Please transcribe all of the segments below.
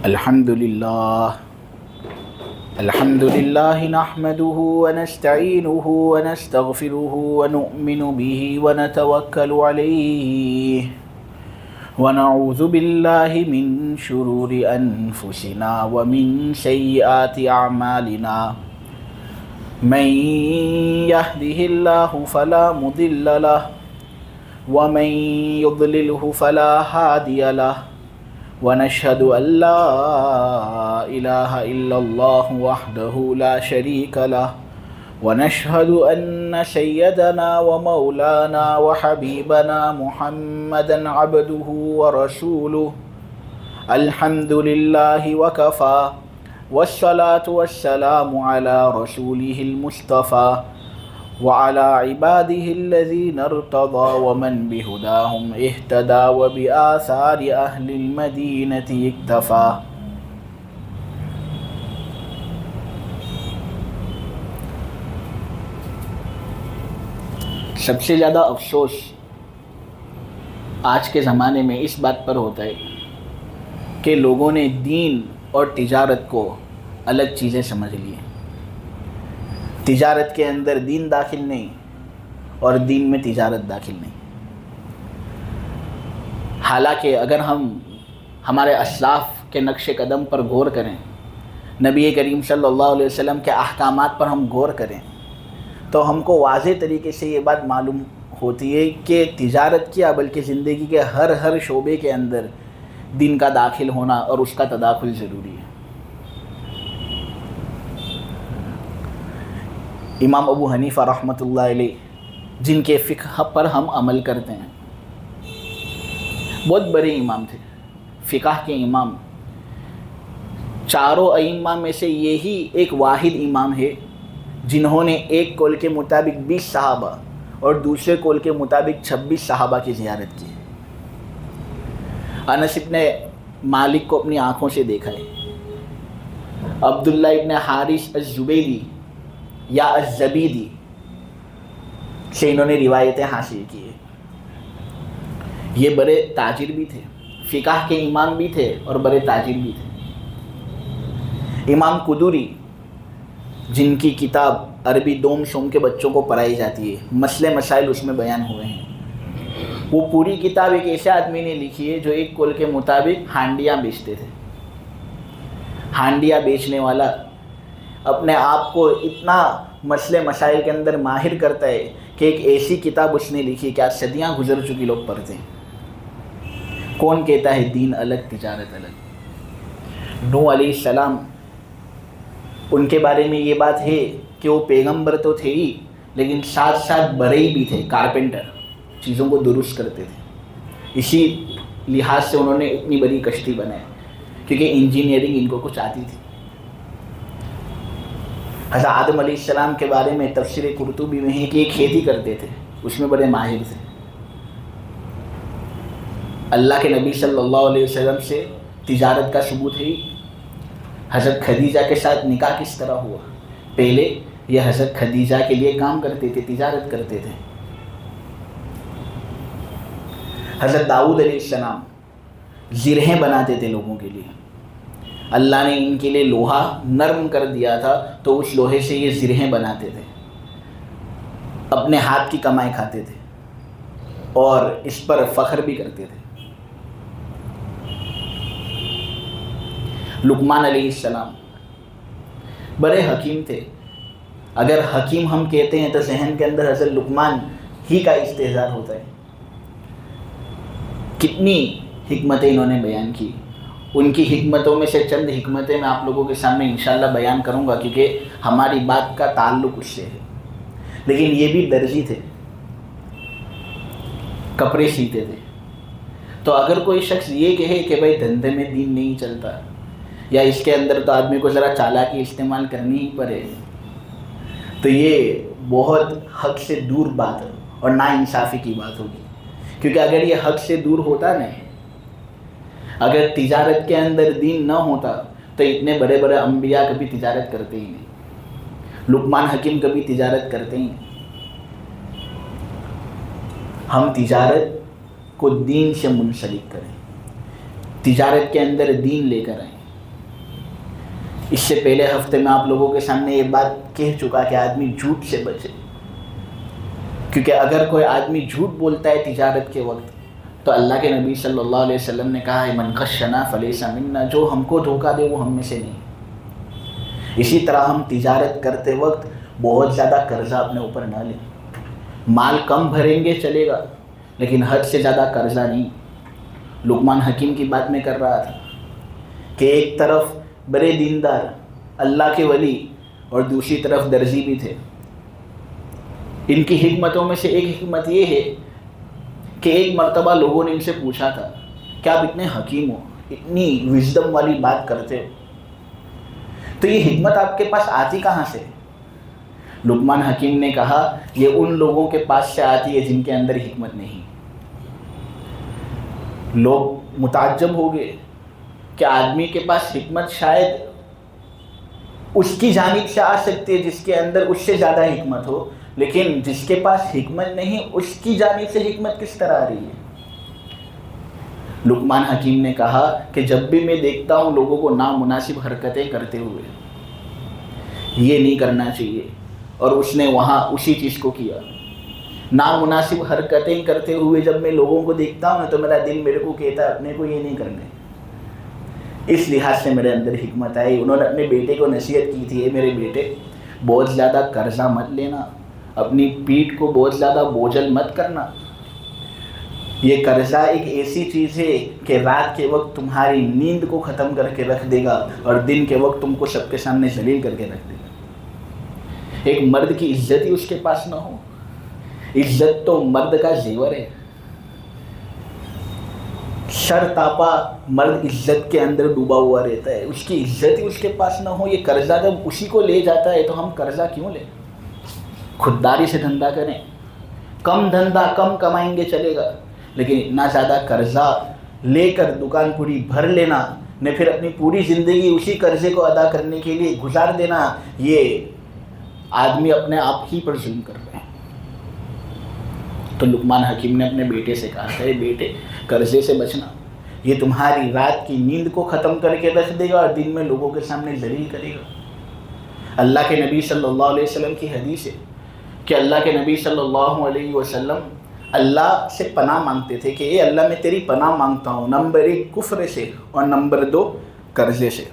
الحمد لله نحمده ونستعينه ونستغفره ونؤمن به ونتوكل عليه ونعوذ بالله من شرور أنفسنا ومن سيئات أعمالنا من يهده الله فلا مضل له ومن يضلله فلا هادي له ونشهد أن لا إله إلا الله وحده لا شريك له ونشهد أن سيدنا ومولانا وحبيبنا محمدا عبده ورسوله الحمد لله وكفى والصلاة والسلام على رسوله المصطفى وعلى عباده الذين ارتضى ومن بهداهم اهتدى وبآثار أهل المدينة اكتفى. سب سے زیادہ افسوس آج کے زمانے میں اس بات پر ہوتا ہے کہ لوگوں نے دین اور تجارت کو الگ چیزیں سمجھ لی ہیں. تجارت کے اندر دین داخل نہیں اور دین میں تجارت داخل نہیں. حالانکہ اگر ہم ہمارے اسلاف کے نقش قدم پر غور کریں، نبی کریم صلی اللہ علیہ وسلم کے احکامات پر ہم غور کریں، تو ہم کو واضح طریقے سے یہ بات معلوم ہوتی ہے کہ تجارت کیا بلکہ زندگی کے ہر شعبے کے اندر دین کا داخل ہونا اور اس کا تداخل ضروری ہے. امام ابو حنیفہ رحمۃ اللہ علیہ، جن کے فقہ پر ہم عمل کرتے ہیں، بہت بڑے امام تھے، فقہ کے امام. چاروں ائمہ میں سے یہی ایک واحد امام ہے جنہوں نے ایک قول کے مطابق 20 صحابہ اور دوسرے قول کے مطابق 26 صحابہ کی زیارت کی. انس ابن مالک کو اپنی آنکھوں سے دیکھا ہے. عبداللہ ابن حارث الزبیدی یا الزبیدی سے انہوں نے روایتیں حاصل کی ہیں. یہ بڑے تاجر بھی تھے، فقہ کے امام بھی تھے اور بڑے تاجر بھی تھے. امام قدوری، جن کی کتاب عربی دوم شوم کے بچوں کو پڑھائی جاتی ہے، مسئلے مسائل اس میں بیان ہوئے ہیں، وہ پوری کتاب ایک ایسے آدمی نے لکھی ہے جو ایک قول کے مطابق ہانڈیاں بیچتے تھے. ہانڈیاں بیچنے والا اپنے آپ کو اتنا مسئلے مسائل کے اندر ماہر کرتا ہے کہ ایک ایسی کتاب اس نے لکھی کہ آج صدیاں گزر چکی لوگ پڑھتے ہیں. کون کہتا ہے دین الگ تجارت الگ؟ نوح علیہ السلام، ان کے بارے میں یہ بات ہے کہ وہ پیغمبر تو تھے ہی لیکن ساتھ ساتھ بڑے بھی تھے، کارپینٹر، چیزوں کو درست کرتے تھے. اسی لحاظ سے انہوں نے اتنی بڑی کشتی بنائی کیونکہ انجینئرنگ ان کو کچھ آتی تھی. حضرت آدم علیہ السلام کے بارے میں تفسیر قرطبی میں ہے کہ یہ کھیتی کرتے تھے، اس میں بڑے ماہر تھے. اللہ کے نبی صلی اللہ علیہ وسلم سے تجارت کا ثبوت ہے. حضرت خدیجہ کے ساتھ نکاح کس طرح ہوا؟ پہلے یہ حضرت خدیجہ کے لیے کام کرتے تھے، تجارت کرتے تھے. حضرت داؤد علیہ السلام زرہیں بناتے تھے لوگوں کے لیے. اللہ نے ان کے لیے لوہا نرم کر دیا تھا تو اس لوہے سے یہ زرہیں بناتے تھے. اپنے ہاتھ کی کمائی کھاتے تھے اور اس پر فخر بھی کرتے تھے. لقمان علیہ السلام بڑے حکیم تھے. اگر حکیم ہم کہتے ہیں تو ذہن کے اندر حضرت لقمان ہی کا استحضار ہوتا ہے. کتنی حکمتیں انہوں نے بیان کی. ان کی حکمتوں میں سے چند حکمتیں میں آپ لوگوں کے سامنے انشاءاللہ بیان کروں گا کیونکہ ہماری بات کا تعلق اس سے ہے. لیکن یہ بھی درزی تھے، کپڑے سیتے تھے. تو اگر کوئی شخص یہ کہے کہ بھائی دھندے میں دین نہیں چلتا یا اس کے اندر تو آدمی کو ذرا چالاکی استعمال کرنی ہی پڑے، تو یہ بہت حق سے دور بات ہے اور ناانصافی کی بات ہوگی. کیونکہ اگر یہ حق سے دور ہوتا نہیں، اگر تجارت کے اندر دین نہ ہوتا تو اتنے بڑے بڑے انبیاء کبھی تجارت کرتے ہی نہیں. لقمان حکیم کبھی تجارت کرتے ہی نہیں. ہم تجارت کو دین سے منسلک کریں، تجارت کے اندر دین لے کر آئیں. اس سے پہلے ہفتے میں آپ لوگوں کے سامنے یہ بات کہہ چکا کہ آدمی جھوٹ سے بچے، کیونکہ اگر کوئی آدمی جھوٹ بولتا ہے تجارت کے وقت تو اللہ کے نبی صلی اللہ علیہ وسلم نے کہا ہے من غشنا فلیس منا، جو ہم کو دھوکہ دے وہ ہم میں سے نہیں۔ اسی طرح ہم تجارت کرتے وقت بہت زیادہ قرضہ اپنے اوپر نہ لیں، مال کم بھریں گے چلے گا لیکن حد سے زیادہ قرضہ نہیں۔ لقمان حکیم کی بات میں کر رہا تھا کہ ایک طرف بڑے دیندار اللہ کے ولی اور دوسری طرف درزی بھی تھے۔ ان کی حکمتوں میں سے ایک حکمت یہ ہے کہ ایک مرتبہ لوگوں نے ان سے پوچھا تھا کہ آپ اتنے حکیم ہو، اتنی وزڈم والی بات کرتے ہو، تو یہ حکمت آپ کے پاس آتی کہاں سے؟ لقمان حکیم نے کہا یہ ان لوگوں کے پاس سے آتی ہے جن کے اندر حکمت نہیں۔ لوگ متعجب ہو گئے کہ آدمی کے پاس حکمت شاید اس کی جانب سے آ سکتی ہے جس کے اندر اس سے زیادہ حکمت ہو، لیکن جس کے پاس حکمت نہیں اس کی جانب سے حکمت کس طرح آ رہی ہے؟ لقمان حکیم نے کہا کہ جب بھی میں دیکھتا ہوں لوگوں کو نامناسب حرکتیں کرتے ہوئے، یہ نہیں کرنا چاہیے، اور اس نے وہاں اسی چیز کو کیا۔ نامناسب حرکتیں کرتے ہوئے جب میں لوگوں کو دیکھتا ہوں تو میرا دل میرے کو کہتا ہے اپنے کو یہ نہیں کرنے۔ اس لحاظ سے میرے اندر حکمت آئی۔ انہوں نے اپنے بیٹے کو نصیحت کی تھی، اے میرے بیٹے بہت زیادہ قرضہ مت لینا، اپنی پیٹھ کو بہت زیادہ بوجھل مت کرنا۔ یہ قرضہ ایک ایسی چیز ہے کہ رات کے وقت تمہاری نیند کو ختم کر کے رکھ دے گا اور دن کے وقت تم کو سب کے سامنے ذلیل کر کے رکھ دے گا۔ ایک مرد کی عزت ہی اس کے پاس نہ ہو، عزت تو مرد کا زیور ہے۔ سر تاپا مرد عزت کے اندر ڈوبا ہوا رہتا ہے، اس کی عزت ہی اس کے پاس نہ ہو۔ یہ قرضہ جب اسی کو لے جاتا ہے تو ہم قرضہ کیوں لیں؟ خودداری سے دھندا کریں، کم دھندا کم کمائیں گے چلے گا، لیکن اتنا زیادہ قرضہ لے کر دکان پوری بھر لینا نے پھر اپنی پوری زندگی اسی قرضے کو ادا کرنے کے لیے گزار دینا، یہ آدمی اپنے آپ ہی پر ظلم کر رہے ہیں۔ تو لقمان حکیم نے اپنے بیٹے سے کہا ہے بیٹے قرضے سے بچنا، یہ تمہاری رات کی نیند کو ختم کر کے رکھ دے گا اور دن میں لوگوں کے سامنے ذلیل کرے گا۔ اللہ کے نبی صلی اللہ علیہ وسلم کی حدیث ہے کہ اللہ کے نبی صلی اللہ علیہ وسلم اللہ سے پناہ مانگتے تھے کہ اے اللہ میں تیری پناہ مانگتا ہوں، نمبر 1 کفر سے اور نمبر 2 قرضے سے۔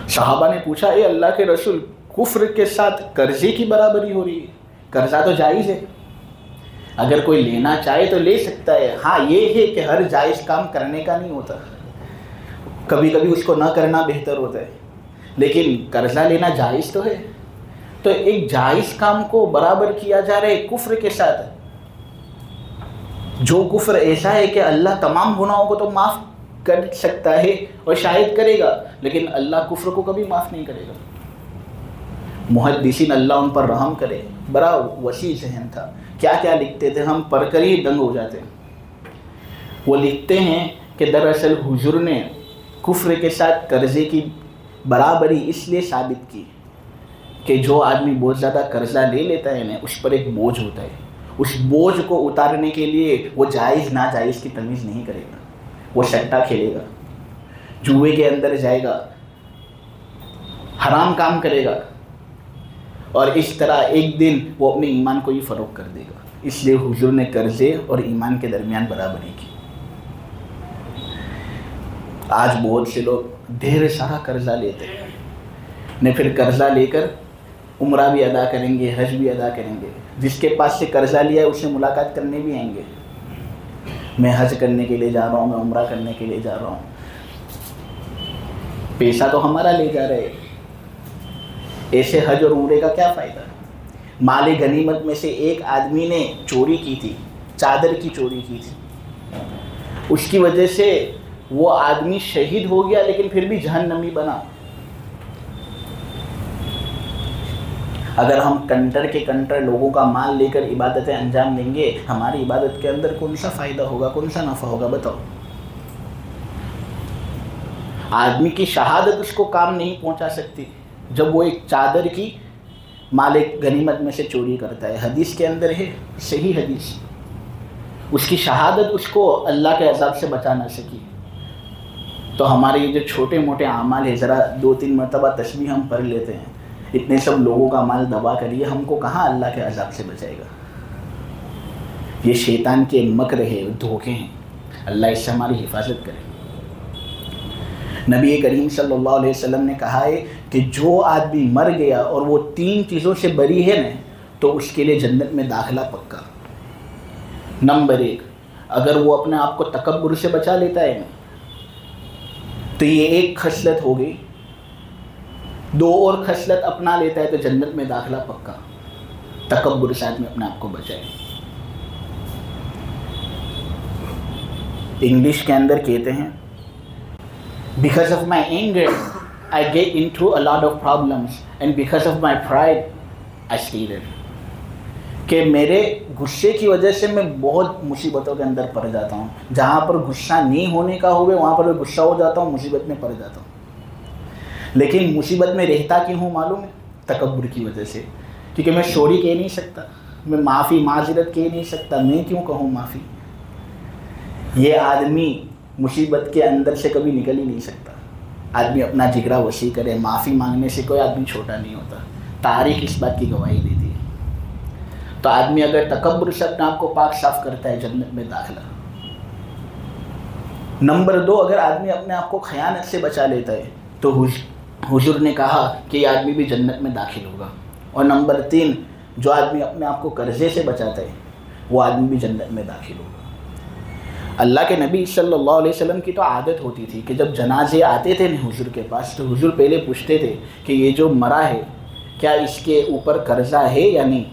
صحابہ نے پوچھا اے اللہ کے رسول کفر کے ساتھ قرضے کی برابری ہو رہی ہے؟ قرضہ تو جائز ہے، اگر کوئی لینا چاہے تو لے سکتا ہے، ہاں یہ ہے کہ ہر جائز کام کرنے کا نہیں ہوتا، کبھی کبھی اس کو نہ کرنا بہتر ہوتا ہے، لیکن قرضہ لینا جائز تو ہے۔ تو ایک جائز کام کو برابر کیا جا رہا ہے کفر کے ساتھ، جو کفر ایسا ہے کہ اللہ تمام گناہوں کو تو معاف کر سکتا ہے اور شاید کرے گا، لیکن اللہ کفر کو کبھی معاف نہیں کرے گا۔ محدثین اللہ ان پر رحم کرے، بڑا وسیع ذہن تھا، کیا کیا لکھتے تھے، ہم پڑھ کر ہی دنگ ہو جاتے ہیں۔ وہ لکھتے ہیں کہ دراصل حضور نے کفر کے ساتھ قرضے کی برابری اس لیے ثابت کی کہ جو آدمی بہت زیادہ قرضہ لے لیتا ہے نا، اس پر ایک بوجھ ہوتا ہے، اس بوجھ کو اتارنے کے لیے وہ جائز ناجائز کی تمیز نہیں کرے گا، وہ سٹا کھیلے گا، جوئے کے اندر جائے گا، حرام کام کرے گا، اور اس طرح ایک دن وہ اپنے ایمان کو ہی فروغ کر دے گا۔ اس لیے حضور نے قرضے اور ایمان کے درمیان برابری کی۔ آج بہت سے لوگ ڈھیر سارا قرضہ لیتے ہیں، نے پھر قرضہ لے کر عمرہ بھی ادا کریں گے، حج بھی ادا کریں گے، جس کے پاس سے قرضہ لیا ہے اس سے ملاقات کرنے بھی آئیں گے، میں حج کرنے کے لیے جا رہا ہوں، میں عمرہ کرنے کے لیے جا رہا ہوں، پیسہ تو ہمارا لے جا رہے ہیں، ایسے حج اور عمرے کا کیا فائدہ؟ مال غنیمت میں سے ایک آدمی نے چوری کی تھی، چادر کی چوری کی تھی، اس کی وجہ سے وہ آدمی شہید ہو گیا لیکن پھر بھی جہنمی بنا۔ اگر ہم کنٹر کے کنٹر لوگوں کا مال لے کر عبادتیں انجام دیں گے، ہماری عبادت کے اندر کون سا فائدہ ہوگا، کون سا نفع ہوگا؟ بتاؤ۔ آدمی کی شہادت اس کو کام نہیں پہنچا سکتی جب وہ ایک چادر کی مال غنیمت میں سے چوری کرتا ہے۔ حدیث کے اندر ہے، صحیح حدیث، اس کی شہادت اس کو اللہ کے عذاب سے بچا نہ سکی۔ تو ہمارے یہ جو چھوٹے موٹے اعمال ہے، ذرا 2-3 مرتبہ تسبیح ہم پڑھ لیتے ہیں، اتنے سب لوگوں کا مال دبا کر یہ ہم کو کہاں اللہ کے عذاب سے بچائے گا؟ یہ شیطان کے مکر ہے، دھوکے ہیں، اللہ اس سے ہماری حفاظت کرے۔ نبی کریم صلی اللہ علیہ وسلم نے کہا ہے کہ جو آدمی مر گیا اور وہ 3 چیزوں سے بری ہے نا، تو اس کے لیے جنت میں داخلہ پکا۔ نمبر 1، اگر وہ اپنے آپ کو تکبر سے بچا لیتا ہے نا، تو یہ ایک خصلت ہو گئی۔ 2 اور خصلت اپنا لیتا ہے تو جنت میں داخلہ پکا۔ تکبر سے آدمی اپنے آپ کو بچائے۔ انگلش کے اندر کہتے ہیں because of my anger I get into a lot of problems and because of my pride I stay there، کہ میرے غصے کی وجہ سے میں بہت مصیبتوں کے اندر پڑ جاتا ہوں۔ جہاں پر غصہ نہیں ہونے کا ہوئے وہاں پر میں غصہ ہو جاتا ہوں، مصیبت میں پڑ جاتا ہوں۔ لیکن مصیبت میں رہتا کیوں ہوں معلوم ہے؟ تکبر کی وجہ سے، کیونکہ میں سوری کہہ نہیں سکتا، میں معذرت کہہ نہیں سکتا، میں کیوں کہوں معافی؟ یہ آدمی مصیبت کے اندر سے کبھی نکل ہی نہیں سکتا۔ آدمی اپنا جگرا وسیع کرے، معافی مانگنے سے کوئی آدمی چھوٹا نہیں ہوتا۔ تاریخ اس بات کی گواہی دیتی ہے۔ تو آدمی اگر تکبر سے اپنے آپ کو پاک صاف کرتا ہے، جنت میں داخلہ۔ نمبر 2، اگر آدمی اپنے آپ کو خیانت سے بچا لیتا ہے تو حضور نے کہا کہ یہ آدمی بھی جنت میں داخل ہوگا۔ اور نمبر 3، جو آدمی اپنے آپ کو قرضے سے بچاتا ہے وہ آدمی بھی جنت میں داخل ہوگا۔ اللہ کے نبی صلی اللہ علیہ وسلم کی تو عادت ہوتی تھی کہ جب جنازے آتے تھے نا حضور کے پاس، تو حضور پہلے پوچھتے تھے کہ یہ جو مرا ہے کیا اس کے اوپر قرضہ ہے یا نہیں؟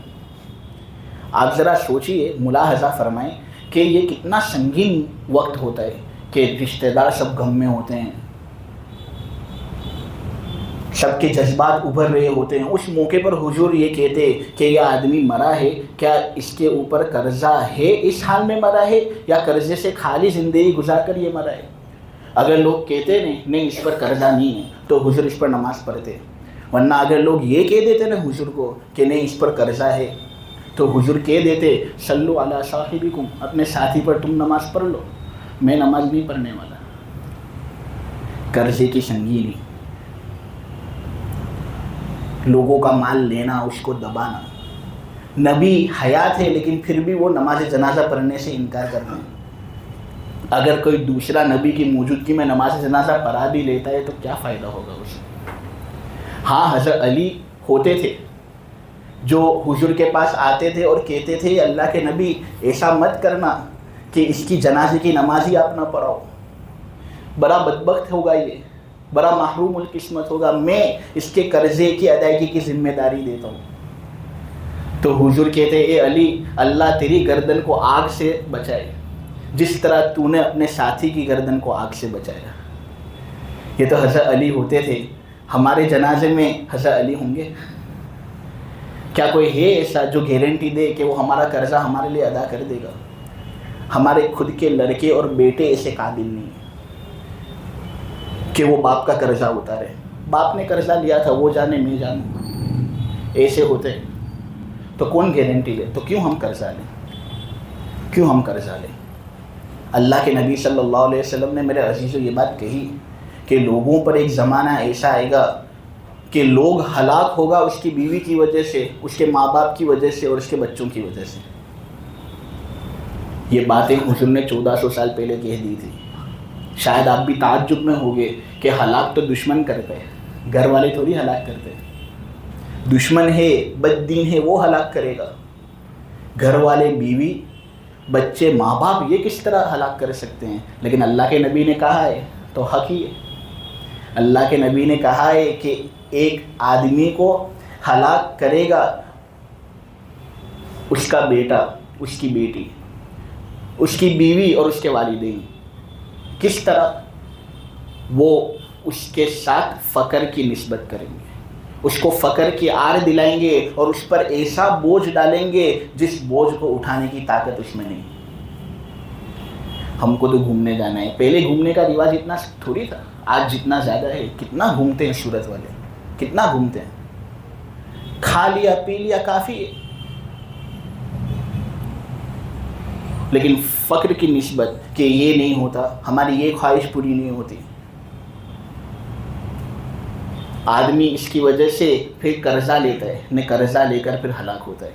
آپ ذرا سوچئے، ملاحظہ فرمائیں کہ یہ کتنا سنگین وقت ہوتا ہے کہ رشتہ دار سب غم میں ہوتے ہیں، سب کے جذبات ابھر رہے ہوتے ہیں۔ اس موقع پر حضور یہ کہتے کہ یہ آدمی مرا ہے، کیا اس کے اوپر قرضہ ہے؟ اس حال میں مرا ہے یا قرضے سے خالی زندگی گزار کر یہ مرا ہے؟ اگر لوگ کہتے نہیں اس پر قرضہ نہیں ہے تو حضور اس پر نماز پڑھتے، ورنہ اگر لوگ یہ کہہ دیتے نا حضور کو کہ نہیں اس پر قرضہ ہے تو حضور کہہ دیتے صلو علی صاحبکم، اپنے ساتھی پر تم نماز پڑھ لو، میں نماز نہیں پڑھنے والا۔ قرضے کی سنگینی، لوگوں کا مال لینا، اس کو دبانا۔ نبی حیات ہے لیکن پھر بھی وہ نماز جنازہ پڑھنے سے انکار کرتے ہیں۔ اگر کوئی دوسرا نبی کی موجودگی میں نماز جنازہ پڑھا بھی لیتا ہے تو کیا فائدہ ہوگا اسے؟ ہاں، حضرت علی ہوتے تھے جو حضور کے پاس آتے تھے اور کہتے تھے اللہ کے نبی ایسا مت کرنا کہ اس کی جنازے کی نماز ہی آپ نہ پڑھاؤ، بڑا بدبخت ہوگا، یہ بڑا محروم القسمت ہوگا، میں اس کے قرضے کی ادائیگی کی ذمہ داری دیتا ہوں۔ تو حضور کہتے اے علی، اللہ تیری گردن کو آگ سے بچائے جس طرح تو نے اپنے ساتھی کی گردن کو آگ سے بچایا۔ یہ تو حضرت علی ہوتے تھے۔ ہمارے جنازے میں حضرت علی ہوں گے؟ کیا کوئی ہے ایسا جو گارنٹی دے کہ وہ ہمارا قرضہ ہمارے لیے ادا کر دے گا؟ ہمارے خود کے لڑکے اور بیٹے ایسے قابل نہیں ہیں کہ وہ باپ کا قرضہ اتارے۔ باپ نے قرضہ لیا تھا، وہ جانے میں جانوں، ایسے ہوتے تو کون گارنٹی لے؟ تو کیوں ہم قرضہ لیں؟ اللہ کے نبی صلی اللہ علیہ وسلم نے میرے عزیزو یہ بات کہی کہ لوگوں پر ایک زمانہ ایسا آئے گا کہ لوگ ہلاک ہوگا اس کی بیوی کی وجہ سے، اس کے ماں باپ کی وجہ سے اور اس کے بچوں کی وجہ سے۔ یہ باتیں حضور نے 1400 سال پہلے کہہ دی تھی۔ شاید آپ بھی تعجب میں ہوگے کہ ہلاک تو دشمن کرتے ہیں، گھر والے تھوڑی ہلاک کرتے ہیں۔ دشمن ہے، بد دین ہے، وہ ہلاک کرے گا۔ گھر والے، بیوی، بچے، ماں باپ یہ کس طرح ہلاک کر سکتے ہیں؟ لیکن اللہ کے نبی نے کہا ہے تو حق ہی ہے۔ اللہ کے نبی نے کہا ہے کہ ایک آدمی کو ہلاک کرے گا اس کا بیٹا، اس کی بیٹی، اس کی بیوی اور اس کے والدین۔ کس طرح؟ وہ اس کے ساتھ فقر کی نسبت کریں گے، اس کو فقر کی آڑ دلائیں گے اور اس پر ایسا بوجھ ڈالیں گے جس بوجھ کو اٹھانے کی طاقت اس میں نہیں۔ ہم کو تو گھومنے جانا ہے، پہلے گھومنے کا رواج اتنا تھوڑی تھا، آج جتنا زیادہ ہے۔ کتنا گھومتے ہیں صورت والے، کتنا گھومتے ہیں، کھا لیا پی لیا کافی ہے۔ لیکن فقر کی نسبت کہ یہ نہیں ہوتا، ہماری یہ خواہش پوری نہیں ہوتی، آدمی اس کی وجہ سے پھر قرضہ لیتا ہے، نے قرضہ لے کر پھر ہلاک ہوتا ہے۔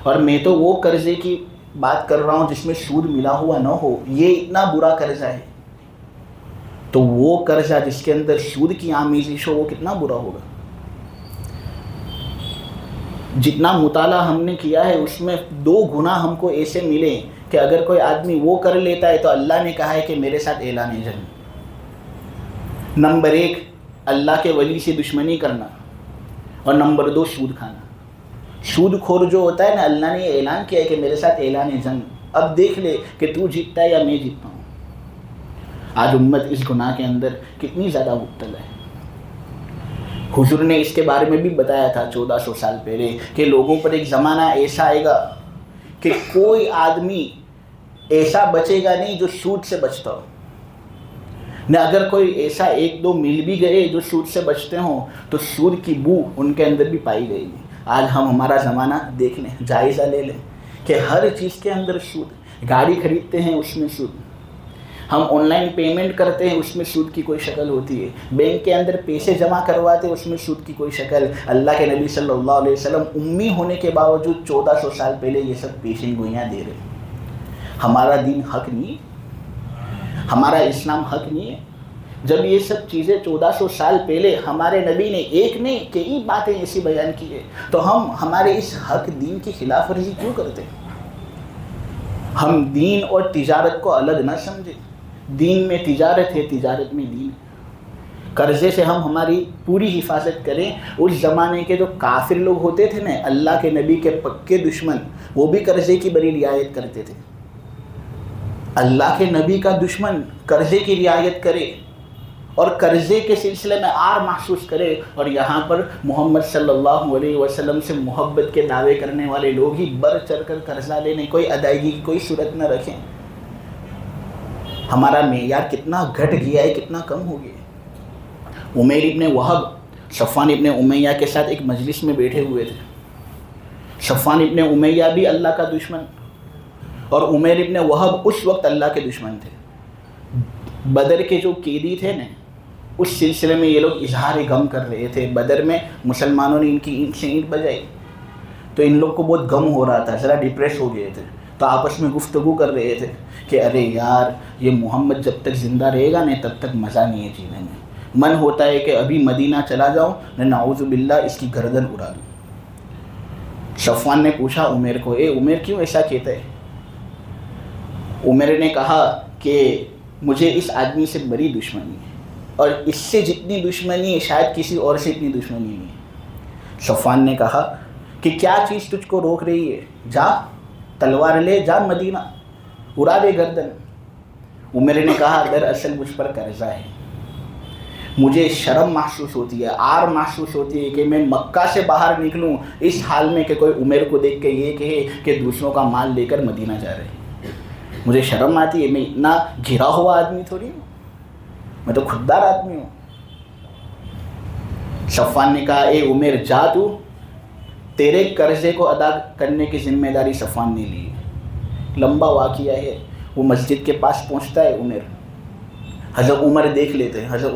اور میں تو وہ قرضے کی بات کر رہا ہوں جس میں سود ملا ہوا نہ ہو، یہ اتنا برا قرضہ ہے۔ تو وہ قرضہ جس کے اندر سود کی آمیزش ہو وہ کتنا برا ہوگا۔ جتنا مطالعہ ہم نے کیا ہے اس میں 2 گناہ ہم کو ایسے ملے کہ اگر کوئی آدمی وہ کر لیتا ہے تو اللہ نے کہا ہے کہ میرے ساتھ اعلان جنگ۔ نمبر 1 اللہ کے ولی سے دشمنی کرنا، اور نمبر 2 سود کھانا۔ سود خور جو ہوتا ہے نا، اللہ نے یہ اعلان کیا ہے کہ میرے ساتھ اعلان جنگ، اب دیکھ لے کہ تو جیتتا ہے یا میں جیتتا ہوں۔ آج امت اس گناہ کے اندر کتنی زیادہ مبتلا ہے۔ حضور نے اس کے بارے میں بھی بتایا تھا 1400 سال پہلے کہ لوگوں پر ایک زمانہ ایسا آئے گا کہ کوئی آدمی ایسا بچے گا نہیں جو سود سے بچتا ہو، نہ اگر کوئی ایسا 1-2 مل بھی گئے جو سود سے بچتے ہوں تو سود کی بو ان کے اندر بھی پائی گئی گی۔ آج ہم ہمارا زمانہ دیکھ لیں، جائزہ لے لیں کہ ہر چیز کے اندر سود۔ گاڑی خریدتے ہیں اس میں سود، ہم آن لائن پیمنٹ کرتے ہیں اس میں سود کی کوئی شکل ہوتی ہے، بینک کے اندر پیسے جمع کرواتے ہیں اس میں سود کی کوئی شکل۔ اللہ کے نبی صلی اللہ علیہ وسلم امی ہونے کے باوجود 1400 سال پہلے یہ سب پیشن گوئیاں دے رہے ہیں۔ ہمارا دین حق نہیں ہے، ہمارا اسلام حق نہیں ہے؟ جب یہ سب چیزیں 1400 سال پہلے ہمارے نبی نے ایک نہیں کئی باتیں ایسی بیان کی ہے، تو ہم ہمارے اس حق دین کی خلاف ورزی کیوں کرتے ہیں؟ ہم دین اور تجارت کو الگ نہ سمجھیں۔ دین میں تجارت ہے، تجارت میں دین ہے۔ قرضے سے ہم ہماری پوری حفاظت کریں۔ اس زمانے کے جو کافر لوگ ہوتے تھے نا، اللہ کے نبی کے پکے دشمن، وہ بھی قرضے کی بڑی رعایت کرتے تھے۔ اللہ کے نبی کا دشمن قرضے کی رعایت کرے اور قرضے کے سلسلے میں آر محسوس کرے، اور یہاں پر محمد صلی اللہ علیہ وسلم سے محبت کے دعوے کرنے والے لوگ ہی بڑھ چڑھ کر قرضہ لینے، کوئی ادائیگی کی کوئی صورت نہ رکھیں۔ ہمارا معیار کتنا گھٹ گیا ہے، کتنا کم ہو گیا ہے۔ عمیر ابن وہب صفوان ابن امیہ کے ساتھ ایک مجلس میں بیٹھے ہوئے تھے۔ صفوان ابن امیہ بھی اللہ کا دشمن، اور عمیر ابن وہب اس وقت اللہ کے دشمن تھے۔ بدر کے جو قیدی تھے نا، اس سلسلے میں یہ لوگ اظہار غم کر رہے تھے۔ بدر میں مسلمانوں نے ان کی اینٹ سے اینٹ بجائی تو ان لوگ کو بہت غم ہو رہا تھا، ذرا ڈپریس ہو گئے تھے، تو آپس میں گفتگو کر رہے تھے کہ ارے یار، یہ محمد جب تک زندہ رہے گا نا تب تک مزہ نہیں ہے جینے میں۔ من ہوتا ہے کہ ابھی مدینہ چلا جاؤں، نہ نعوذ باللہ اس کی گردن اڑا دوں۔ صفوان نے پوچھا عمر کو، اے عمر کیوں ایسا کہتا ہے؟ عمر نے کہا کہ مجھے اس آدمی سے بڑی دشمنی ہے، اور اس سے جتنی دشمنی ہے شاید کسی اور سے اتنی دشمنی نہیں ہے۔ صفوان نے کہا کہ کیا چیز تجھ کو روک رہی ہے؟ جا تلوار لے، جا مدینہ، اڑا دے گردن۔ عمر نے کہا دراصل مجھ پر قرضہ ہے، مجھے شرم محسوس ہوتی ہے، آر محسوس ہوتی ہے کہ میں مکہ سے باہر نکلوں اس حال میں کہ کوئی عمر کو دیکھ کے یہ کہے کہ دوسروں کا مال لے کر مدینہ جا رہے ہیں۔ مجھے شرم آتی ہے، میں اتنا گھرا ہوا آدمی تھوڑی ہوں، میں تو خوددار آدمی ہوں۔ صفوان نے کہا اے عمر جا، تو تیرے قرضے کو ادا کرنے کی ذمہ داری صفوان نے لی ہے۔ لمبا واقعہ ہے۔ وہ مسجد کے پاس پہنچتا ہے عمر، حضرت عمر دیکھ لیتے ہیں۔ حضرت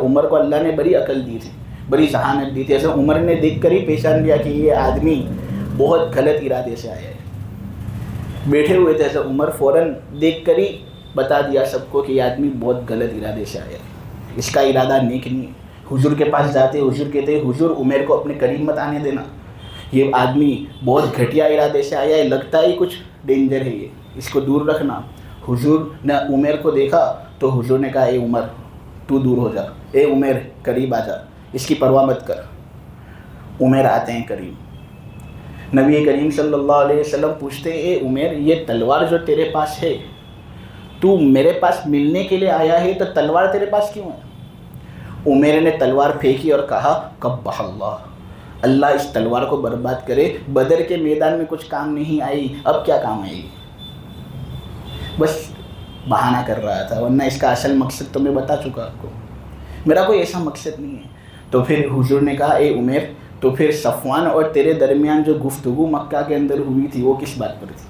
عمر کو اللہ نے بڑی عقل دی تھی، بڑی ذہانت دی تھی۔ حضرت عمر نے دیکھ کر ہی پہچان لیا کہ یہ آدمی بہت غلط ارادے سے آیا ہے۔ بیٹھے ہوئے تھے حضرت عمر، فوراً دیکھ کر ہی بتا دیا سب کو کہ یہ آدمی بہت غلط ارادے سے آیا ہے، اس کا ارادہ نیک نہیں ہے۔ حضور کے پاس جاتے، حضور کہتے حضور عمر کو اپنے قریب مت آنے دینا، یہ آدمی بہت گھٹیا ارادے سے آیا ہے، لگتا ہی کچھ ڈینجر ہے، یہ اس کو دور رکھنا۔ حضور نے عمر کو دیکھا تو حضور نے کہا اے عمر تو دور ہو جا، اے عمر قریب آ جا، اس کی پرواہ مت کر۔ عمر آتے ہیں قریب، نبی کریم صلی اللہ علیہ وسلم پوچھتے ہیں اے عمر، یہ تلوار جو تیرے پاس ہے، تو میرے پاس ملنے کے لیے آیا ہے تو تلوار تیرے پاس کیوں ہے؟ عمر نے تلوار پھینکی اور کہا قبح اللہ، اللہ اس تلوار کو برباد کرے، بدر کے میدان میں کچھ کام نہیں آئی، اب کیا کام آئے گی؟ بس بہانہ کر رہا تھا، ورنہ اس کا اصل مقصد تو میں بتا چکا آپ کو، میرا کوئی ایسا مقصد نہیں ہے۔ تو پھر حضور نے کہا اے عمر، تو پھر صفوان اور تیرے درمیان جو گفتگو مکہ کے اندر ہوئی تھی وہ کس بات پر تھی؟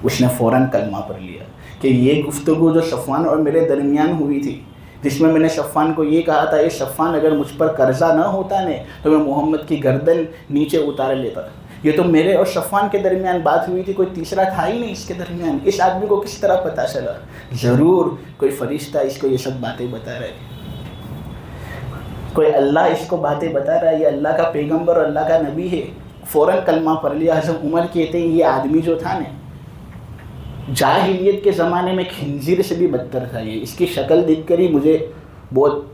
اس نے فوراً کلمہ پڑھ لیا کہ یہ گفتگو جو صفوان اور میرے درمیان ہوئی تھی، جس میں نے صفوان کو یہ کہا تھا اے صفوان اگر مجھ پر قرضہ نہ ہوتا نے تو میں محمد کی گردن نیچے اتار لیتا. یہ تو میرے اور صفوان کے درمیان بات ہوئی تھی, کوئی تیسرا تھا ہی نہیں اس کے درمیان. اس آدمی کو کس طرح پتہ چلا؟ ضرور کوئی فرشتہ اس کو یہ سب باتیں بتا رہا ہے, کوئی اللہ اس کو باتیں بتا رہا ہے, یہ اللہ کا پیغمبر اور اللہ کا نبی ہے. فوراً کلمہ پڑھ لیا. حضرت عمر کہتے ہیں یہ آدمی جو تھا نا جاہلیت کے زمانے میں خنزیر سے بھی بدتر تھا. یہ اس کی شکل دیکھ کر ہی مجھے بہت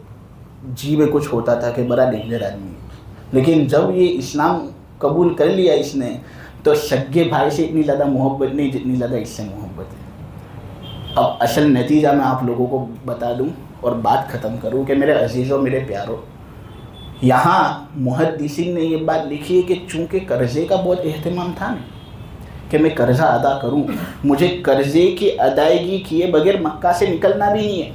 جی میں کچھ ہوتا تھا کہ بڑا ڈینجر آدمی ہے. لیکن جب یہ اسلام قبول کر لیا اس نے تو سگے بھائی سے اتنی زیادہ محبت نہیں جتنی زیادہ اس سے محبت ہے. اب اصل نتیجہ میں آپ لوگوں کو بتا دوں اور بات ختم کروں کہ میرے عزیزوں میرے پیاروں, یہاں محدثین نے یہ بات لکھی ہے کہ چونکہ قرضے کا بہت اہتمام تھا نا کہ میں قرضہ ادا کروں, مجھے قرضے کی ادائیگی کیے بغیر مکہ سے نکلنا بھی نہیں ہے.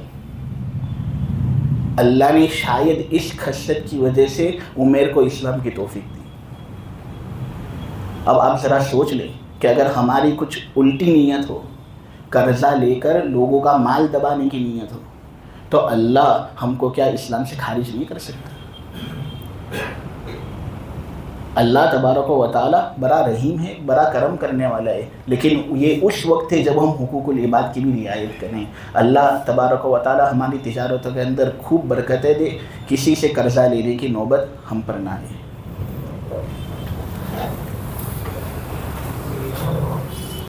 اللہ نے شاید اس خصلت کی وجہ سے عمیر کو اسلام کی توفیق دی. اب آپ ذرا سوچ لیں کہ اگر ہماری کچھ الٹی نیت ہو, قرضہ لے کر لوگوں کا مال دبانے کی نیت ہو, تو اللہ ہم کو کیا اسلام سے خارج نہیں کر سکتا؟ اللہ تبارک و تعالی بڑا رحیم ہے, بڑا کرم کرنے والا ہے, لیکن یہ اس وقت ہے جب ہم حقوق العباد کی بھی رعایت کریں. اللہ تبارک و تعالی ہماری تجارتوں کے اندر خوب برکتیں دے, کسی سے قرضہ لینے کی نوبت ہم پر نہ آئے.